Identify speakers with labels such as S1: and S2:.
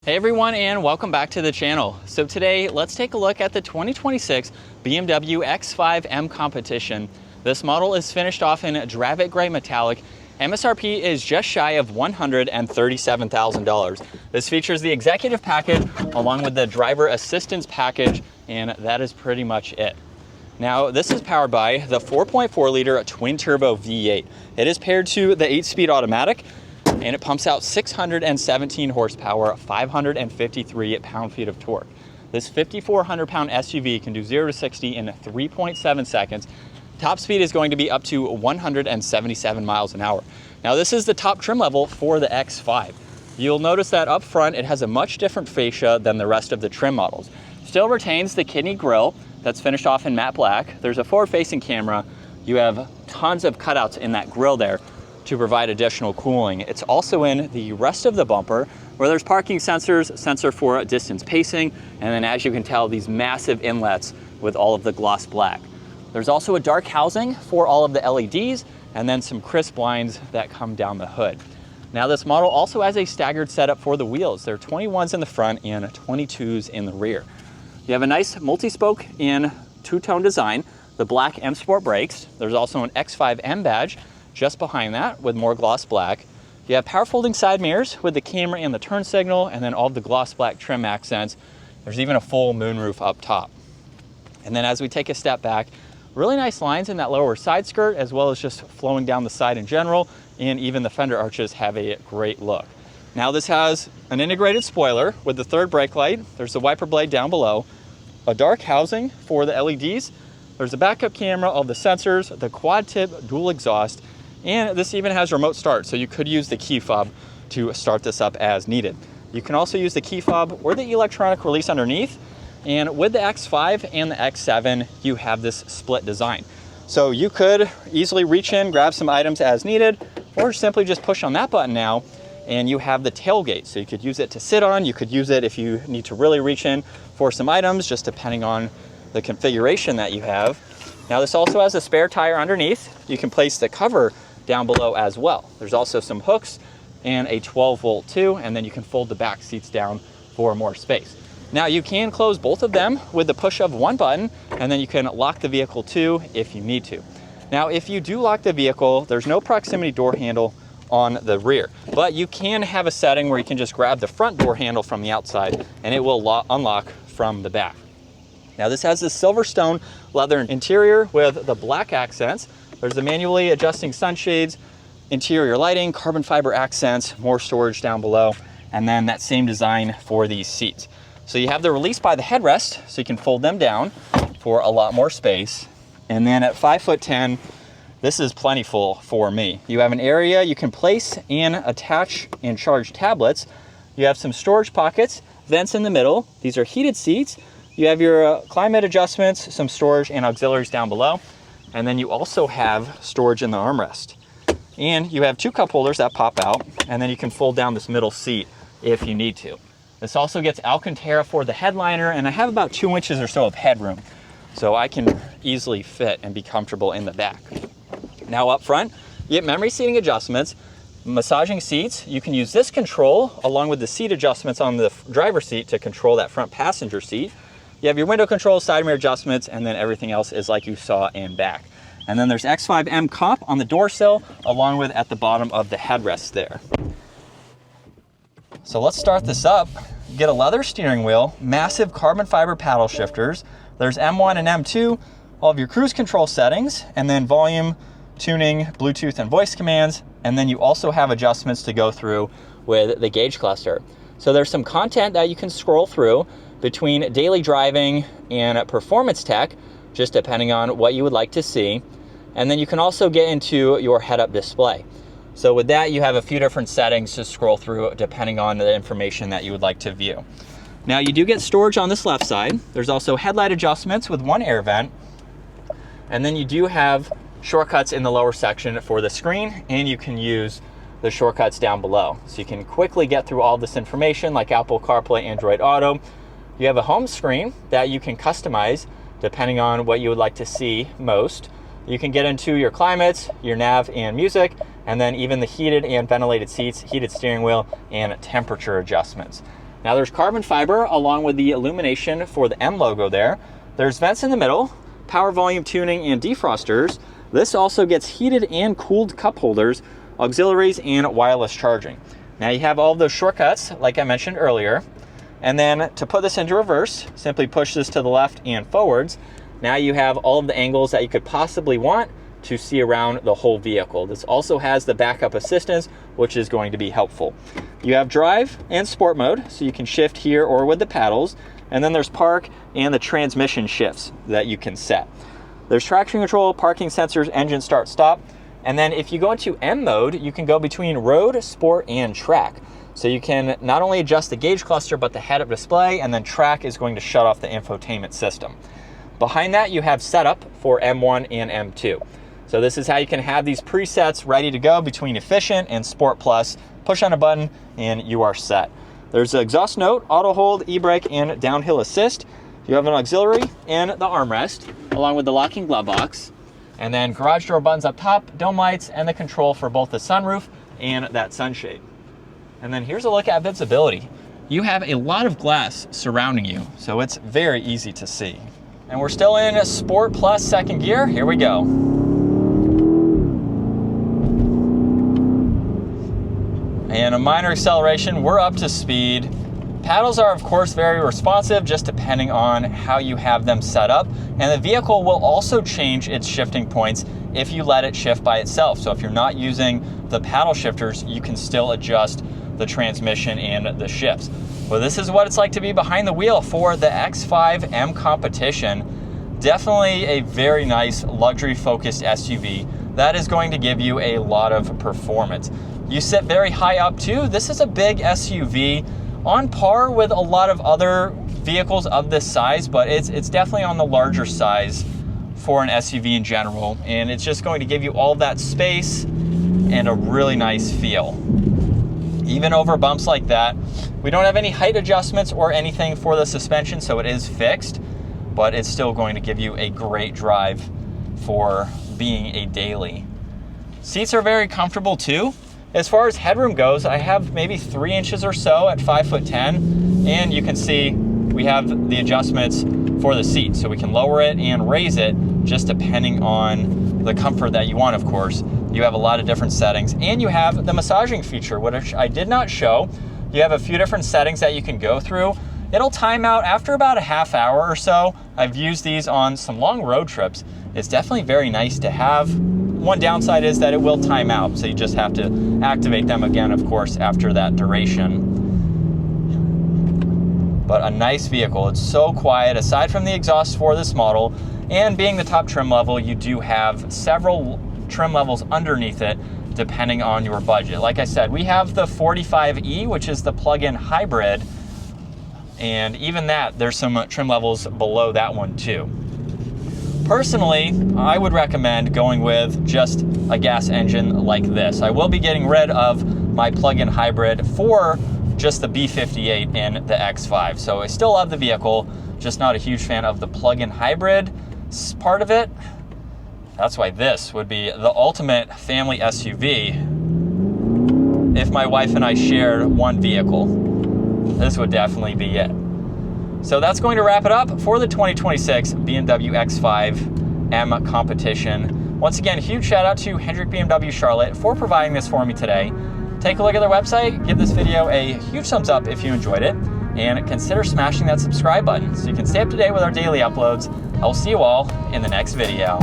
S1: Hey everyone, and welcome back to the channel. So today, let's take a look at the 2026 BMW X5M Competition. This model is finished off in Dravit Gray Metallic. MSRP is just shy of $137,000. This features the executive package along with the driver assistance package, and that is pretty much it. Now, this is powered by the 4.4 liter twin turbo V8. It is paired to the 8-speed automatic, and it pumps out 617 horsepower, 553 pound-feet of torque. This 5,400-pound SUV can do 0 to 60 in 3.7 seconds. Top speed is going to be up to 177 miles an hour. Now, this is the top trim level for the X5. You'll notice that up front, it has a much different fascia than the rest of the trim models. Still retains the kidney grille that's finished off in matte black. There's a forward-facing camera. You have tons of cutouts in that grille there to provide additional cooling. It's also in the rest of the bumper where there's parking sensors, sensor for distance pacing, and then as you can tell, these massive inlets with all of the gloss black. There's also a dark housing for all of the LEDs, and then some crisp blinds that come down the hood. Now, this model also has a staggered setup for the wheels. There are 21s in the front and 22s in the rear. You have a nice multi-spoke and two-tone design, the black M Sport brakes. There's also an X5M badge just behind that with more gloss black. You have power folding side mirrors with the camera and the turn signal, and then all of the gloss black trim accents. There's even a full moonroof up top. And then as we take a step back, really nice lines in that lower side skirt, as well as just flowing down the side in general, and even the fender arches have a great look. Now, this has an integrated spoiler with the third brake light. There's the wiper blade down below, a dark housing for the LEDs. There's a backup camera, all the sensors, the quad tip dual exhaust, and this even has remote start, so you could use the key fob to start this up as needed. You can also use the key fob or the electronic release underneath, and with the X5 and the X7, you have this split design. So you could easily reach in, grab some items as needed, or simply just push on that button now, and you have the tailgate. So you could use it to sit on, you could use it if you need to really reach in for some items, just depending on the configuration that you have. Now, this also has a spare tire underneath. You can place the cover down below as well. There's also some hooks and a 12-volt too, and then you can fold the back seats down for more space. Now, you can close both of them with the push of one button, and then you can lock the vehicle too if you need to. Now, if you do lock the vehicle, there's no proximity door handle on the rear, but you can have a setting where you can just grab the front door handle from the outside and it will unlock from the back. Now, this has this Silverstone leather interior with the black accents. There's the manually adjusting sunshades, interior lighting, carbon fiber accents, more storage down below, and then that same design for these seats. So you have the release by the headrest, so you can fold them down for a lot more space. And then at 5'10", this is plentiful for me. You have an area you can place and attach and charge tablets. You have some storage pockets, vents in the middle. These are heated seats. You have your climate adjustments, some storage and auxiliaries down below. And then you also have storage in the armrest. And you have two cup holders that pop out, and then you can fold down this middle seat if you need to. This also gets Alcantara for the headliner, and I have about 2 inches or so of headroom, so I can easily fit and be comfortable in the back. Now, up front, you get memory seating adjustments, massaging seats. You can use this control along with the seat adjustments on the driver's seat to control that front passenger seat. You have your window controls, side mirror adjustments, and then everything else is like you saw in back. And then there's X5M Comp on the door sill, along with at the bottom of the headrest there. So let's start this up. You get a leather steering wheel, massive carbon fiber paddle shifters. There's M1 and M2, all of your cruise control settings, and then volume, tuning, Bluetooth, and voice commands. And then you also have adjustments to go through with the gauge cluster. So there's some content that you can scroll through between daily driving and performance tech, just depending on what you would like to see. And then you can also get into your head-up display. So with that, you have a few different settings to scroll through depending on the information that you would like to view. Now, you do get storage on this left side. There's also headlight adjustments with one air vent. And then you do have shortcuts in the lower section for the screen, and you can use the shortcuts down below. So you can quickly get through all this information like Apple CarPlay, Android Auto. You have a home screen that you can customize depending on what you would like to see most. You can get into your climates, your nav and music, and then even the heated and ventilated seats, heated steering wheel, and temperature adjustments. Now there's carbon fiber along with the illumination for the M logo there. There's vents in the middle, power volume tuning and defrosters. This also gets heated and cooled cup holders, auxiliaries, and wireless charging. Now you have all of those shortcuts, like I mentioned earlier. And then to put this into reverse, simply push this to the left and forwards. Now you have all of the angles that you could possibly want to see around the whole vehicle. This also has the backup assistance, which is going to be helpful. You have drive and sport mode, so you can shift here or with the paddles. And then there's park and the transmission shifts that you can set. There's traction control, parking sensors, engine start stop. And then if you go into M mode, you can go between road, sport, and track. So you can not only adjust the gauge cluster, but the head-up display, and then track is going to shut off the infotainment system. Behind that, you have setup for M1 and M2. So this is how you can have these presets ready to go between efficient and sport plus. Push on a button and you are set. There's an exhaust note, auto hold, e-brake, and downhill assist. You have an auxiliary and the armrest, along with the locking glove box. And then garage door buttons up top, dome lights, and the control for both the sunroof and that sunshade. And then here's a look at visibility. You have a lot of glass surrounding you, so it's very easy to see. And we're still in Sport Plus second gear. Here we go. And a minor acceleration, we're up to speed. Paddles are of course very responsive, just depending on how you have them set up. And the vehicle will also change its shifting points if you let it shift by itself. So if you're not using the paddle shifters, you can still adjust the transmission and the shifts. Well, this is what it's like to be behind the wheel for the X5M Competition. Definitely a very nice luxury focused SUV that is going to give you a lot of performance. You sit very high up too. This is a big SUV on par with a lot of other vehicles of this size, but it's definitely on the larger size for an SUV in general. And it's just going to give you all that space and a really nice feel. Even over bumps like that. We don't have any height adjustments or anything for the suspension, so it is fixed, but it's still going to give you a great drive for being a daily. Seats are very comfortable too. As far as headroom goes, I have maybe 3 inches or so at 5'10", and you can see we have the adjustments for the seat, so we can lower it and raise it just depending on the comfort that you want, of course. You have a lot of different settings, and you have the massaging feature, which I did not show. You have a few different settings that you can go through. It'll time out after about a half hour or so. I've used these on some long road trips. It's definitely very nice to have. One downside is that it will time out, so you just have to activate them again, of course, after that duration. But a nice vehicle. It's so quiet. Aside from the exhaust for this model, and being the top trim level, you do have several trim levels underneath it, depending on your budget. Like I said, we have the 45E, which is the plug-in hybrid, and even that, there's some trim levels below that one too. Personally, I would recommend going with just a gas engine like this. I will be getting rid of my plug-in hybrid for just the B58 and the X5. So I still love the vehicle, just not a huge fan of the plug-in hybrid part of it. That's why this would be the ultimate family SUV if my wife and I shared one vehicle. This would definitely be it. So that's going to wrap it up for the 2026 BMW X5M Competition. Once again, huge shout out to Hendrick BMW Charlotte for providing this for me today. Take a look at their website, give this video a huge thumbs up if you enjoyed it, and consider smashing that subscribe button so you can stay up to date with our daily uploads. I will see you all in the next video.